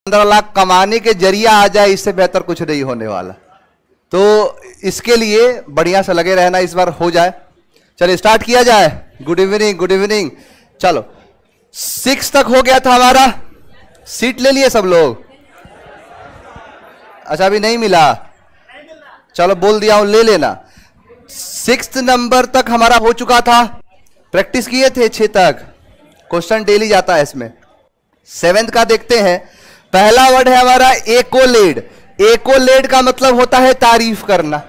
15 लाख कमाने के जरिया आ जाए, इससे बेहतर कुछ नहीं होने वाला। तो इसके लिए बढ़िया से लगे रहना, इस बार हो जाए। चलिए स्टार्ट किया जाए। Good evening, good evening. चलो 6 तक हो गया था हमारा। सीट ले लिए सब लोग? अच्छा अभी नहीं मिला, चलो बोल दिया हूं, ले लेना। 6 नंबर तक हमारा हो चुका था, प्रैक्टिस किए थे 6 तक, क्वेश्चन डेली जाता है इसमें। 7th का देखते हैं। पहला वर्ड है हमारा एकोलेड। एकोलेड का मतलब होता है तारीफ करना,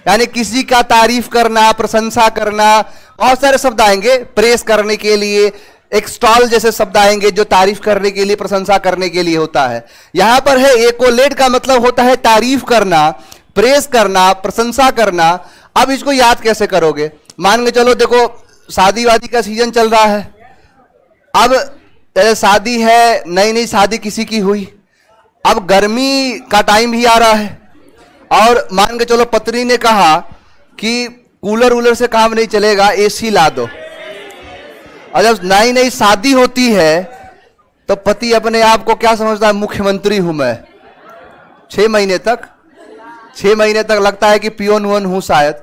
यानी किसी का तारीफ करना, प्रशंसा करना। बहुत सारे शब्द आएंगे प्रेस करने के लिए, एक स्टॉल जैसे शब्द आएंगे जो तारीफ करने के लिए, प्रशंसा करने के लिए होता है। यहां पर है एकोलेड का मतलब होता है तारीफ करना, प्रेस करना, प्रशंसा करना। अब इसको याद कैसे करोगे? मान के चलो, देखो शादी वादी का सीजन चल रहा है। अब शादी है, नई नई शादी किसी की हुई, अब गर्मी का टाइम भी आ रहा है, और मान के चलो पत्नी ने कहा कि कूलर वूलर से काम नहीं चलेगा, एसी ला दो। और जब नई नई शादी होती है तो पति अपने आप को क्या समझता है? मुख्यमंत्री हूं मैं। 6 महीने तक लगता है कि पियोन हुन हूं शायद।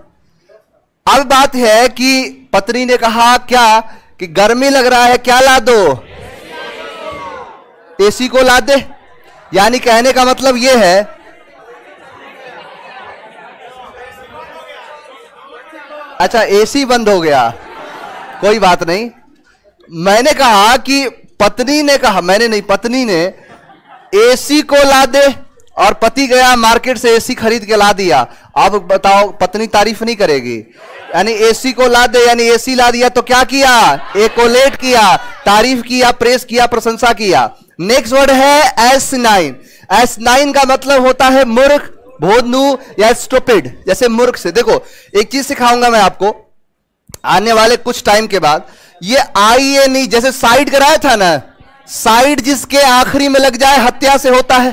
अब बात है कि पत्नी ने कहा क्या कि गर्मी लग रहा है, क्या ला दो? एसी को ला दे। यानी कहने का मतलब यह है, अच्छा एसी बंद हो गया, कोई बात नहीं। मैंने कहा कि पत्नी ने कहा, मैंने नहीं, पत्नी ने एसी को ला दे, और पति गया मार्केट से एसी खरीद के ला दिया। अब बताओ पत्नी तारीफ नहीं करेगी? यानी एसी को ला दे, यानी एसी ला दिया तो क्या किया? एकोलेट किया, तारीफ किया, प्रेस किया, प्रशंसा किया। नेक्स्ट वर्ड है S9। S9 का मतलब होता है मूर्ख, भोंदू या स्टूपिड। जैसे मूर्ख से, देखो एक चीज सिखाऊंगा मैं आपको आने वाले कुछ टाइम के बाद। ये INE जैसे साइड कराया था ना, साइड जिसके आखिरी में लग जाए हत्या से होता है,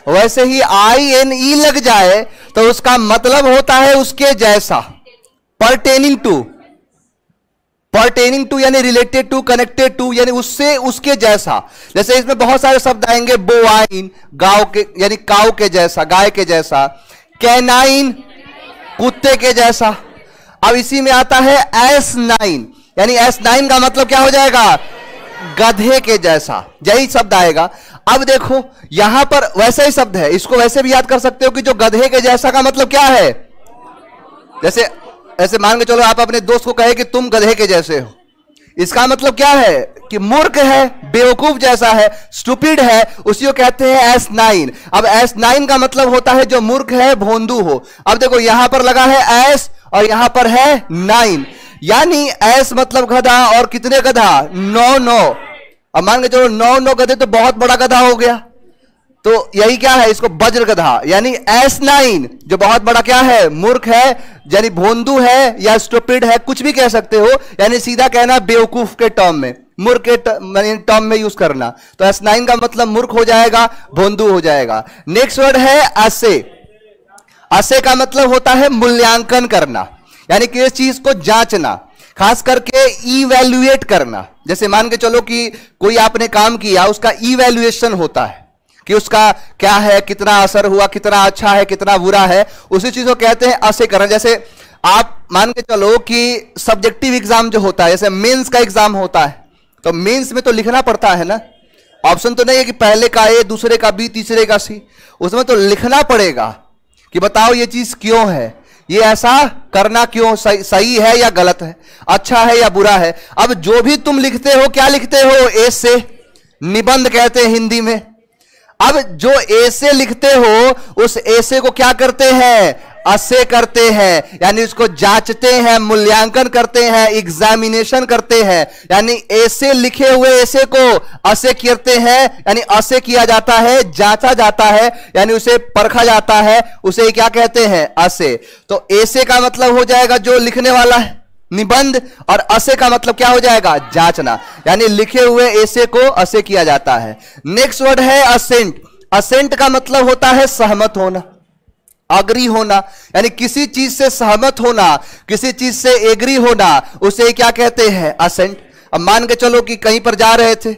वैसे ही INE लग जाए तो उसका मतलब होता है उसके जैसा। परटेनिंग टू यानी रिलेटेड टू, कनेक्टेड टू, यानी उससे, उसके जैसा। जैसे इसमें बहुत सारे शब्द आएंगे। बोवाइन, गांव के यानी काऊ के जैसा, गाय के जैसा। कैनाइन, कुत्ते के जैसा। अब इसी में आता है S9, यानी S9 का मतलब क्या हो जाएगा? गधे के जैसा। यही शब्द आएगा। अब देखो यहां पर वैसा ही शब्द है, इसको वैसे भी याद कर सकते हो कि जो गधे के जैसा का मतलब क्या है? जैसे ऐसे मान के चलो आप अपने दोस्त को कहे कि तुम गधे के जैसे हो, इसका मतलब क्या है? कि मूर्ख है, बेवकूफ जैसा है, स्टूपिड है, उसी को कहते हैं S9। अब S9 का मतलब होता है जो मूर्ख है, भोंदू हो। अब देखो यहां पर लगा है S और यहां पर है 9, यानी S मतलब गधा, और कितने गधा? 9। अब मान के चलो 9 गधे तो बहुत बड़ा गधा हो गया, तो यही क्या है? इसको वज्र गधा, यानी S9 जो बहुत बड़ा क्या है? मूर्ख है, यानी भोंदू है या स्टूपिड है, कुछ भी कह सकते हो। यानी सीधा कहना बेवकूफ के टर्म में, मूर्ख के टर्म में यूज करना। तो S9 का मतलब मूर्ख हो जाएगा, भोंदू हो जाएगा। नेक्स्ट वर्ड है असे। असे का मतलब होता है मूल्यांकन करना, यानी किसी चीज को जांचना, खास करके इवैल्यूएट करना। जैसे मान के चलो कि कोई आपने काम किया, उसका इवैल्यूएशन होता है कि उसका क्या है, कितना असर हुआ, कितना अच्छा है, कितना बुरा है, उसी चीज को कहते हैं असे करना। जैसे आप मान के चलो कि सब्जेक्टिव एग्जाम जो होता है, जैसे मेंस का एग्जाम होता है, तो मेंस में तो लिखना पड़ता है ना, ऑप्शन तो नहीं है कि पहले का A, दूसरे का B, तीसरे का C। उसमें तो लिखना पड़ेगा कि बताओ ये चीज क्यों है, ये ऐसा करना क्यों सही है या गलत है, अच्छा है या बुरा है। अब जो भी तुम लिखते हो, क्या लिखते हो? एसे, निबंध कहते हैं हिंदी में। अब जो ऐसे लिखते हो, उस ऐसे को क्या करते हैं? असे करते हैं, यानी उसको जांचते हैं, मूल्यांकन करते हैं, एग्जामिनेशन करते हैं। यानी ऐसे लिखे हुए ऐसे को असे करते हैं, यानी असे किया जाता है, जांचा जाता है, यानी उसे परखा जाता है, उसे क्या कहते हैं? असे। तो ऐसे का मतलब हो जाएगा जो लिखने वाला है, निबंध, और असे का मतलब क्या हो जाएगा? जांचना, यानी लिखे हुए ऐसे को असे किया जाता है। नेक्स्ट वर्ड है असेंट। असेंट का मतलब होता है सहमत होना, अग्री होना, यानी किसी चीज से सहमत होना, किसी चीज से एग्री होना, उसे क्या कहते हैं? असेंट। अब मान के चलो कि कहीं पर जा रहे थे,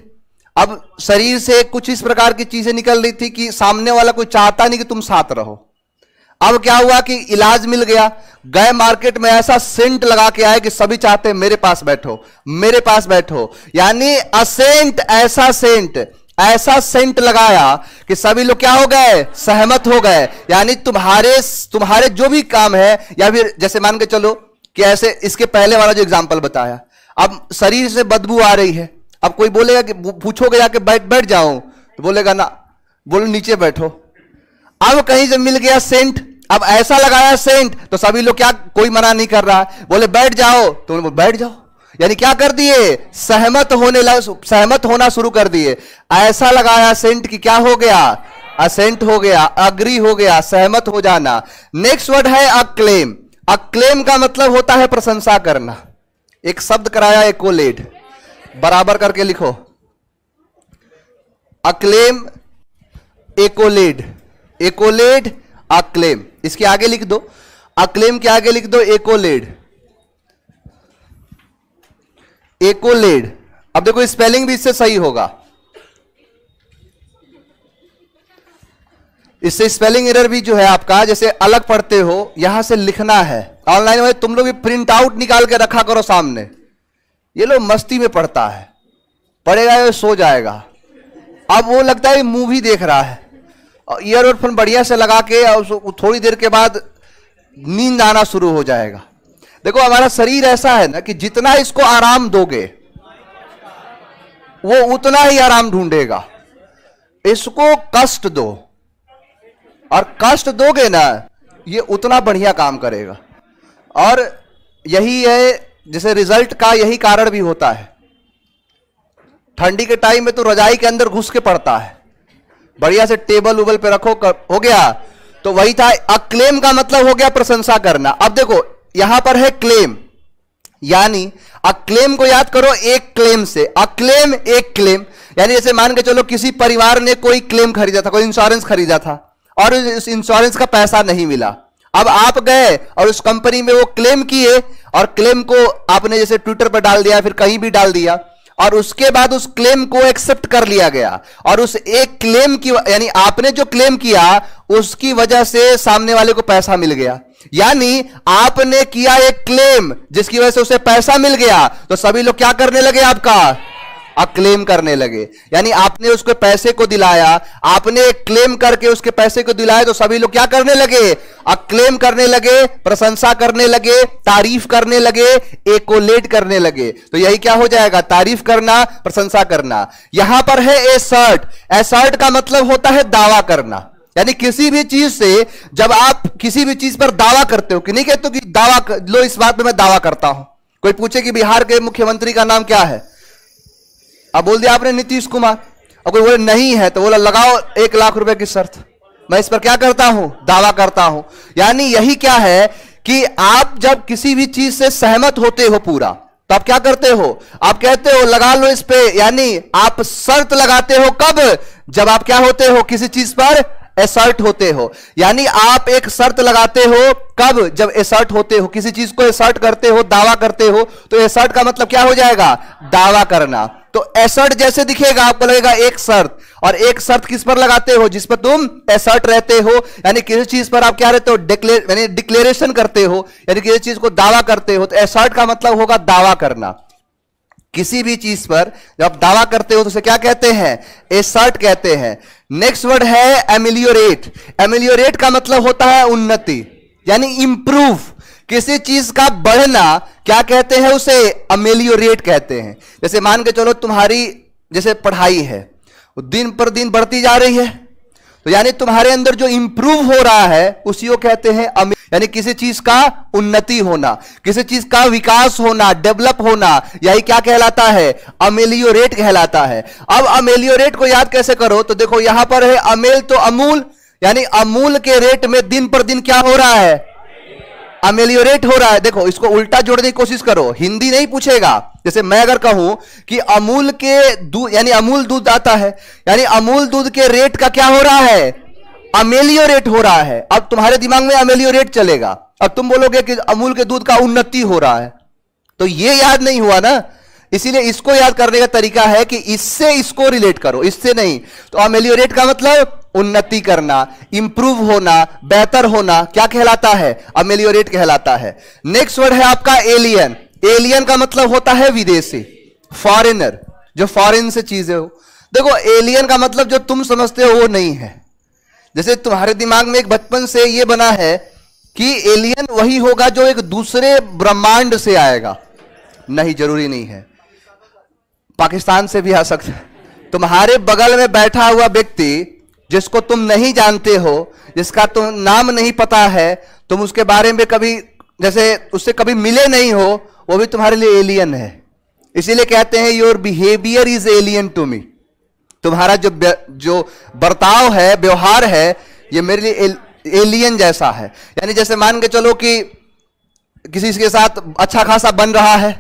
अब शरीर से कुछ इस प्रकार की चीजें निकल रही थी कि सामने वाला कोई चाहता नहीं कि तुम साथ रहो। अब क्या हुआ कि इलाज मिल गया, गए मार्केट में ऐसा सेंट लगा के आए कि सभी चाहते हैं मेरे पास बैठो, मेरे पास बैठो। यानी असेंट, ऐसा सेंट लगाया कि सभी लोग क्या हो गए, सहमत हो गए। यानी तुम्हारे जो भी काम है, या फिर जैसे मान के चलो कि ऐसे इसके पहले वाला जो एग्जांपल बताया, अब शरीर से बदबू आ रही है, अब कोई बोलेगा कि पूछोगे जाके बैठ जाओ, तो बोलेगा ना, बोलो नीचे बैठो। अब कहीं से मिल गया सेंट, अब ऐसा लगाया सेंट तो सभी लोग क्या, कोई मना नहीं कर रहा है, बोले बैठ जाओ तो बैठ जाओ। यानी क्या कर दिए, सहमत होना शुरू कर दिए। ऐसा लगाया सेंट कि क्या हो गया, असेंट हो गया, अग्री हो गया, सहमत हो जाना। नेक्स्ट वर्ड है अक्लेम। अक्लेम का मतलब होता है प्रशंसा करना। एक शब्द कराया एकोलेड, बराबर करके लिखो, अक्लेम एकोलेड, एकोलेड अक्लेम। इसके आगे लिख दो, अक्लेम के आगे लिख दो एकोलेड, एकोलेड। अब देखो स्पेलिंग भी इससे सही होगा, इससे स्पेलिंग एरर भी जो है आपका, जैसे अलग पढ़ते हो यहां से लिखना है। ऑनलाइन में तुम लोग भी प्रिंट आउट निकाल के रखा करो सामने। ये लोग मस्ती में पढ़ता है, पढ़ेगा या सो जाएगा। अब वो लगता है मूवी देख रहा है, ईयरफोन बढ़िया से लगा के, और थोड़ी देर के बाद नींद आना शुरू हो जाएगा। देखो हमारा शरीर ऐसा है ना कि जितना इसको आराम दोगे वो उतना ही आराम ढूंढेगा। इसको कष्ट दो, और कष्ट दोगे ना ये उतना बढ़िया काम करेगा। और यही है, जैसे रिजल्ट का यही कारण भी होता है। ठंडी के टाइम में तो रजाई के अंदर घुस के पड़ता है, बढ़िया से टेबल उबल पे रखो, हो गया। तो वही था, अक्लेम का मतलब हो गया प्रशंसा करना। अब देखो यहां पर है क्लेम, यानी अक्लेम को याद करो एक क्लेम से, अक्लेम एक क्लेम। यानी जैसे मान के चलो किसी परिवार ने कोई क्लेम खरीदा था, कोई इंश्योरेंस खरीदा था, और उस इंश्योरेंस का पैसा नहीं मिला। अब आप गए और उस कंपनी में वो क्लेम किए, और क्लेम को आपने जैसे ट्विटर पर डाल दिया, फिर कहीं भी डाल दिया, और उसके बाद उस क्लेम को एक्सेप्ट कर लिया गया। और उस एक क्लेम की, यानी आपने जो क्लेम किया उसकी वजह से सामने वाले को पैसा मिल गया। यानी आपने किया एक क्लेम जिसकी वजह से उसे पैसा मिल गया, तो सभी लोग क्या करने लगे, आपका अक्लेम करने लगे। यानी आपने उसके पैसे को दिलाया, आपने एक क्लेम करके उसके पैसे को दिलाया, तो सभी लोग क्या करने लगे, अक्लेम करने लगे, प्रशंसा करने लगे, तारीफ करने लगे, एकोलेट करने लगे। तो यही क्या हो जाएगा, तारीफ करना, प्रशंसा करना। यहां पर है एसर्ट। एसर्ट का मतलब होता है दावा करना। यानी किसी भी चीज से, जब आप किसी भी चीज पर दावा करते हो, कि नहीं कहते हो कि दावा लो, इस बात में मैं दावा करता हूं। कोई पूछे कि बिहार के मुख्यमंत्री का नाम क्या है, अब बोल दिया आपने नीतीश कुमार, और कोई बोले नहीं है, तो बोला लगाओ 1 लाख रुपए की शर्त, मैं इस पर क्या करता हूं, दावा करता हूं। यानी यही क्या है कि आप जब किसी भी चीज से सहमत होते हो पूरा, तो आप क्या करते हो, आप कहते हो लगा लो इस पे। यानी आप शर्त लगाते हो कब, जब आप क्या होते हो, किसी चीज पर एसर्ट होते हो। यानी आप एक शर्त लगाते हो कब, जब एसर्ट होते हो, किसी चीज को एसर्ट करते हो, दावा करते हो। तो एसर्ट का मतलब क्या हो जाएगा, दावा करना। तो एसर्ट जैसे दिखेगा आपको लगेगा एक शर्त, और एक शर्त किस पर लगाते हो, जिस पर तुम एसर्ट रहते हो। यानी किसी चीज पर आप क्या रहते हो, डिक्लेरेशन करते हो, यानी किसी चीज को दावा करते हो। तो एसर्ट का मतलब होगा दावा करना। किसी भी चीज पर जब आप दावा करते हो तो उसे क्या कहते हैं, एसर्ट कहते हैं। नेक्स्ट वर्ड है एमिलियोरेट। एमिलियोरेट का मतलब होता है उन्नति, यानी इंप्रूव। किसी चीज का बढ़ना क्या कहते हैं, उसे अमेलियोरेट कहते हैं। जैसे मान के चलो तुम्हारी जैसे पढ़ाई है, वो दिन पर दिन बढ़ती जा रही है, तो यानी तुम्हारे अंदर जो इंप्रूव हो रहा है उसी को कहते हैं यानी किसी चीज का उन्नति होना, किसी चीज का विकास होना, डेवलप होना, यही क्या कहलाता है, अमेलियोरेट कहलाता है। अब अमेलियोरेट को याद कैसे करो, तो देखो यहां पर है अमेल तो अमूल, यानी अमूल के रेट में दिन पर दिन क्या हो रहा है, अमेलियोरेट हो रहा है। देखो इसको उल्टा जोड़ने की कोशिश करो, हिंदी नहीं पूछेगा। जैसे मैं अगर कहूं कि अमूल के दूध, यानी अमूल दूध आता है, यानी अमूल दूध के रेट का क्या हो रहा है, अमेलियोरेट हो रहा है। अब तुम्हारे दिमाग में अमेलियोरेट चलेगा, अब तुम बोलोगे कि अमूल के दूध का उन्नति हो रहा है, तो ये याद नहीं हुआ ना, इसीलिए इसको याद करने का तरीका है कि इससे इसको रिलेट करो, इससे नहीं। तो अमेलियोरेट का मतलब उन्नति करना, इंप्रूव होना, बेहतर होना, क्या कहलाता है? अमेलियोरेट कहलाता है। नेक्स्ट वर्ड है आपका एलियन। एलियन का मतलब होता है विदेशी, फॉरेनर, जो फॉरेन से चीजें हो। देखो एलियन का मतलब जो तुम समझते हो वो नहीं है। जैसे तुम्हारे दिमाग में एक बचपन से ये बना है कि एलियन वही होगा जो एक दूसरे ब्रह्मांड से आएगा, नहीं, जरूरी नहीं है। पाकिस्तान से भी आ सकता है। तुम्हारे बगल में बैठा हुआ व्यक्ति जिसको तुम नहीं जानते हो, जिसका तुम नाम नहीं पता है, तुम उसके बारे में कभी जैसे उससे कभी मिले नहीं हो, वो भी तुम्हारे लिए एलियन है। इसीलिए कहते हैं your behaviour is alien to me. तुम्हारा जो बर्ताव है, व्यवहार है, ये मेरे लिए एलियन जैसा है। यानी जैसे मान के चलो कि किसी के साथ अच्छा खासा बन रहा है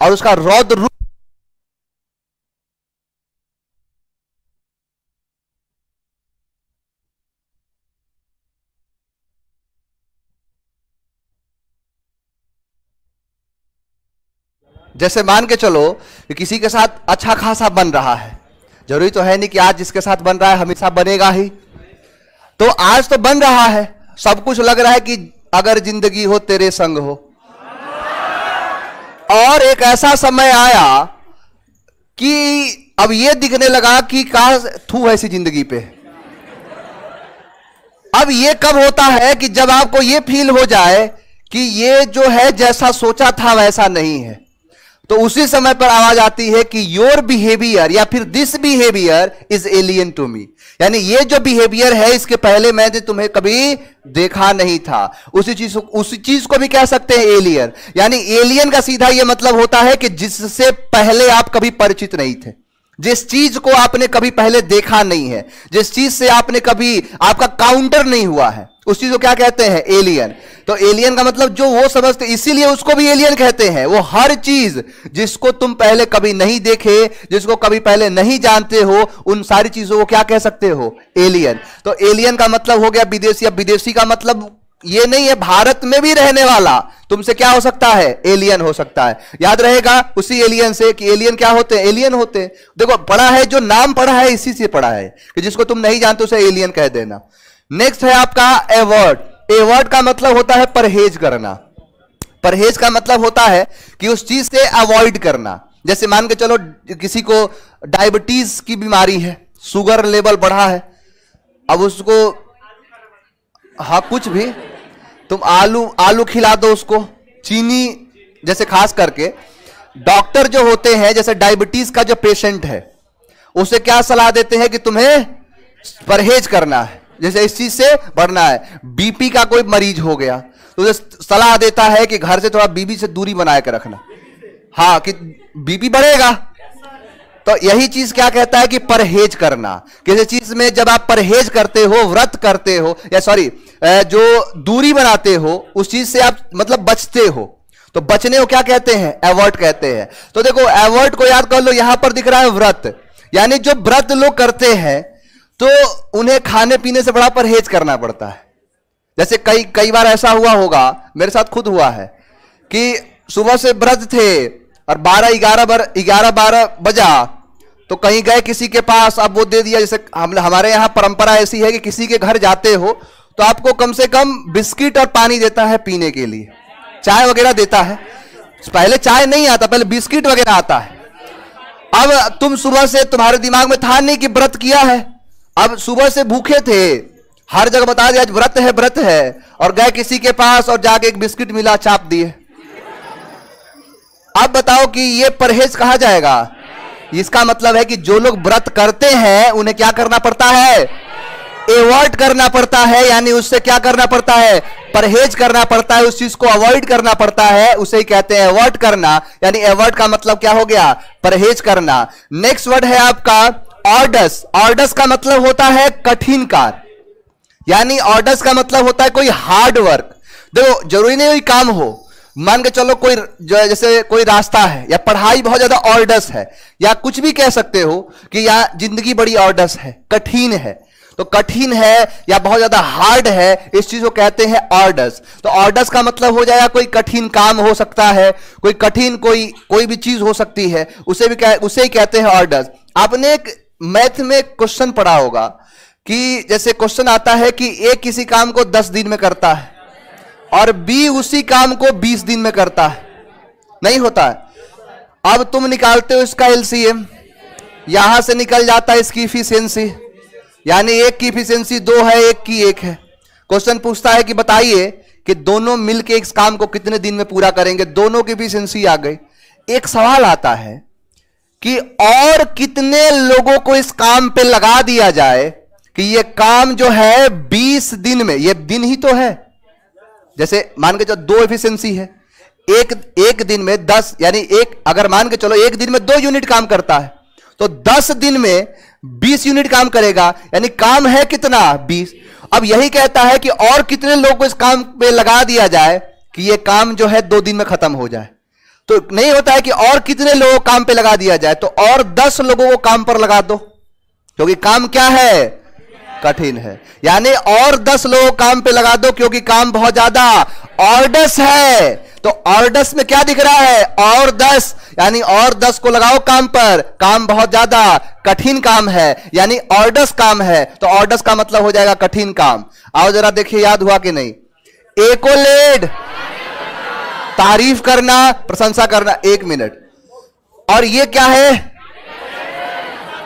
और उसका रौद्र रूप जैसे मान के चलो कि किसी के साथ अच्छा खासा बन रहा है, जरूरी तो है नहीं कि आज जिसके साथ बन रहा है हमेशा बनेगा ही। तो आज तो बन रहा है, सब कुछ लग रहा है कि अगर जिंदगी हो तेरे संग हो। और एक ऐसा समय आया कि अब ये दिखने लगा कि काश थू ऐसी जिंदगी पे। अब ये कब होता है कि जब आपको ये फील हो जाए कि ये जो है जैसा सोचा था वैसा नहीं है, तो उसी समय पर आवाज आती है कि योर बिहेवियर या फिर this behaviour is alien to me. यानी ये जो बिहेवियर है इसके पहले मैंने तुम्हें कभी देखा नहीं था। उसी चीज को भी कह सकते हैं एलियन। यानी एलियन का सीधा ये मतलब होता है कि जिससे पहले आप कभी परिचित नहीं थे, जिस चीज को आपने कभी पहले देखा नहीं है, जिस चीज से आपने कभी आपका काउंटर नहीं हुआ है, उस चीज को क्या कहते हैं? एलियन। तो एलियन का मतलब जो वो समझते, इसीलिए उसको भी एलियन कहते हैं। वो हर चीज जिसको तुम पहले कभी नहीं देखे, जिसको कभी पहले नहीं जानते हो, उन सारी चीजों को क्या कह सकते हो? एलियन। तो एलियन का मतलब हो गया विदेशी। अब विदेशी का मतलब ये नहीं है भारत में भी रहने वाला तुमसे क्या हो सकता है? एलियन हो सकता है। याद रहेगा उसी एलियन से कि एलियन क्या होते हैं? एलियन होते हैं। देखो पढ़ा है, जो नाम पढ़ा है इसी से पढ़ा है कि जिसको तुम नहीं जानते उसे एलियन कह देना। नेक्स्ट है आपका एवर्ट। एवर्ट का मतलब होता है परहेज करना। परहेज का मतलब होता है कि उस चीज से अवॉइड करना। जैसे मान के चलो किसी को डायबिटीज की बीमारी है, शुगर लेवल बढ़ा है, अब उसको हाँ कुछ भी तुम आलू खिला दो उसको, चीनी, जैसे खास करके डॉक्टर जो होते हैं, जैसे डायबिटीज का जो पेशेंट है उसे क्या सलाह देते हैं कि तुम्हें परहेज करना है, जैसे इस चीज से बढ़ना है। बीपी का कोई मरीज हो गया तो उसे सलाह देता है कि घर से थोड़ा बीपी से दूरी बना के रखना, हाँ कि बीपी बढ़ेगा। तो यही चीज क्या कहता है कि परहेज करना। किसी चीज में जब आप परहेज करते हो, व्रत करते हो, या सॉरी जो दूरी बनाते हो, उस चीज से आप मतलब बचते हो, तो बचने को क्या कहते हैं? एवर्ट कहते हैं। तो देखो एवर्ट को याद कर लो, यहां पर दिख रहा है व्रत। यानी जो व्रत लोग करते हैं तो उन्हें खाने पीने से बड़ा परहेज करना पड़ता है। जैसे कई बार ऐसा हुआ होगा, मेरे साथ खुद हुआ है कि सुबह से व्रत थे और 11-12 बजा तो कहीं गए किसी के पास, अब वो दे दिया। जैसे हमारे यहां परंपरा ऐसी है कि किसी के घर जाते हो तो आपको कम से कम बिस्किट और पानी देता है पीने के लिए, चाय वगैरह देता है। पहले चाय नहीं आता, पहले बिस्किट वगैरह आता है। अब तुम सुबह से, तुम्हारे दिमाग में था नहीं कि व्रत किया है, अब सुबह से भूखे थे, हर जगह बता दिया आज व्रत है, और गए किसी के पास और जाके एक बिस्किट मिला, चाप दिए। अब बताओ कि ये परहेज कहा जाएगा? इसका मतलब है कि जो लोग व्रत करते हैं उन्हें क्या करना पड़ता है? एवॉइड करना पड़ता है। यानी उससे क्या करना पड़ता है? परहेज करना पड़ता है, उस चीज को अवॉइड करना पड़ता है, उसे ही कहते हैं अवॉइड करना। यानी अवॉइड का मतलब क्या हो गया? परहेज करना। नेक्स्ट वर्ड है आपका ऑर्डर्स। ऑर्डर्स का मतलब होता है कठिन कार्य। यानी ऑर्डर्स का मतलब होता है कोई हार्ड वर्क। देखो जरूरी नहीं कोई काम हो, मान के चलो कोई जैसे कोई रास्ता है या पढ़ाई बहुत ज्यादा ऑर्डर्स है, या कुछ भी कह सकते हो कि या जिंदगी बड़ी ऑर्डर्स है, कठिन है, तो कठिन है या बहुत ज्यादा हार्ड है, इस चीज को कहते हैं ऑर्डर्स। तो ऑर्डर्स का मतलब हो जाएगा कोई कठिन काम हो सकता है, कोई कठिन कोई भी चीज हो सकती है, उसे ही कहते हैं ऑर्डर्स। आपने एक मैथ में क्वेश्चन पढ़ा होगा कि जैसे क्वेश्चन आता है कि ए किसी काम को 10 दिन में करता है और बी उसी काम को 20 दिन में करता है, नहीं होता है। अब तुम निकालते हो इसका एलसीएम, यहां से निकल जाता है इसकी इफिशियंसी, यानी एक की इफिशियंसी 2 है, एक की 1 है। क्वेश्चन पूछता है कि बताइए कि दोनों मिलके इस काम को कितने दिन में पूरा करेंगे, दोनों की इफिशियंसी आ गई। एक सवाल आता है कि और कितने लोगों को इस काम पे लगा दिया जाए कि ये काम जो है 20 दिन में, ये दिन ही तो है, जैसे मान के चलो 2 एफिशिएंसी है, एक दिन में 10, यानी एक, अगर मान के चलो एक दिन में 2 यूनिट काम करता है तो 10 दिन में 20 यूनिट काम करेगा, यानी काम है कितना 20। अब यही कहता है कि और कितने लोगों को इस काम पे लगा दिया जाए कि ये काम जो है 2 दिन में खत्म हो जाए। तो नहीं होता है कि और कितने लोगों को काम पे लगा दिया जाए, तो और 10 लोगों को काम पर लगा दो, क्योंकि काम क्या है, कठिन है। यानी और 10 लोगों को काम पे लगा दो क्योंकि काम बहुत ज्यादा ऑर्डर्स है। तो ऑर्डर्स में क्या दिख रहा है, और 10, यानी और 10 को लगाओ काम पर, काम बहुत ज्यादा कठिन काम है, यानी ऑर्डर्स काम है, तो ऑर्डर्स का मतलब हो जाएगा कठिन काम। आओ जरा देखिए याद हुआ कि नहीं। एकोलेड, तारीफ करना, प्रशंसा करना। 1 मिनट, और ये क्या है,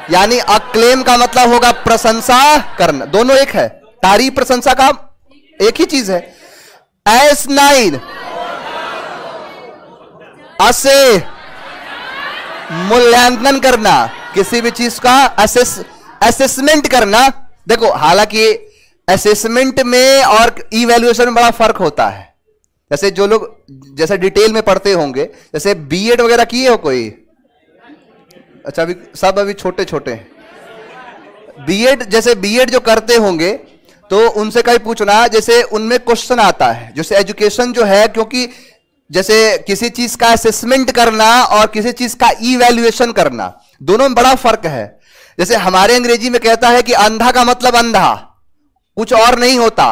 यानी अक्लेम का मतलब होगा प्रशंसा करना, दोनों एक है, तारीफ प्रशंसा का एक ही चीज है। S9, असे मूल्यांकन करना, किसी भी चीज का असेसमेंट करना। देखो हालांकि असेसमेंट में और इवैल्यूएशन में बड़ा फर्क होता है। जैसे जो लोग जैसे डिटेल में पढ़ते होंगे, जैसे बीएड वगैरह किए हो कोई, अच्छा अभी सब अभी छोटे छोटे हैं। बीएड जो करते होंगे तो उनसे कहीं पूछना, जैसे उनमें क्वेश्चन आता है, जैसे एजुकेशन जो है, क्योंकि जैसे किसी चीज का असेसमेंट करना और किसी चीज का इवैल्यूएशन करना, दोनों में बड़ा फर्क है। जैसे हमारे अंग्रेजी में कहता है कि अंधा का मतलब अंधा, कुछ और नहीं होता,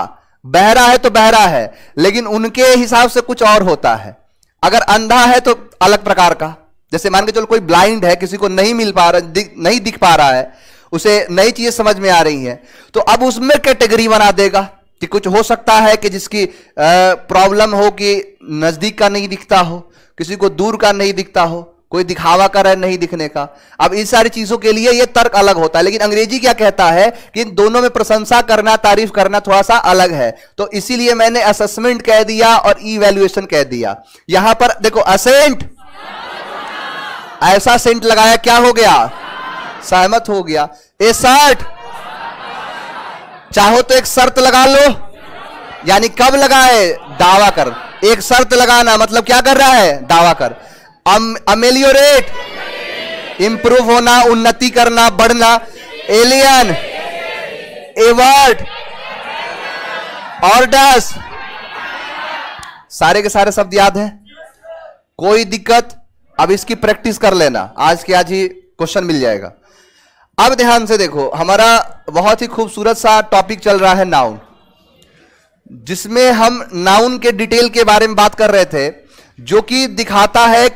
बहरा है तो बहरा है, लेकिन उनके हिसाब से कुछ और होता है। अगर अंधा है तो अलग प्रकार का, जैसे मान के चलो कोई ब्लाइंड है, किसी को नहीं मिल पा रहा, नहीं दिख पा रहा है, उसे नई चीजें समझ में आ रही हैं, तो अब उसमें कैटेगरी बना देगा कि कुछ हो सकता है कि जिसकी प्रॉब्लम हो कि नजदीक का नहीं दिखता हो, किसी को दूर का नहीं दिखता हो, कोई दिखावा कर रहा है नहीं दिखने का। अब इस सारी चीजों के लिए ये तर्क अलग होता है, लेकिन अंग्रेजी क्या कहता है कि इन दोनों में प्रशंसा करना, तारीफ करना थोड़ा सा अलग है। तो इसीलिए मैंने असेसमेंट कह दिया और इवैल्यूएशन कह दिया। यहां पर देखो असेंट, ऐसा सेंट लगाया, क्या हो गया, सहमत हो गया। एसर्ट, चाहो तो एक शर्त लगा लो, यानी कब लगाए, दावा कर। एक शर्त लगाना मतलब क्या कर रहा है, दावा कर। अमेलियोरेट, इंप्रूव होना, उन्नति करना, बढ़ना। एलियन, एवर्ट, ऑर्डर्स, सारे के सारे शब्द याद हैं, कोई दिक्कत। अब इसकी प्रैक्टिस कर लेना, आज के आज ही क्वेश्चन मिल जाएगा। अब ध्यान से देखो, हमारा बहुत ही खूबसूरत सा टॉपिक चल रहा है नाउन, जिसमें हम नाउन के डिटेल के बारे में बात कर रहे थे, जो कि दिखाता है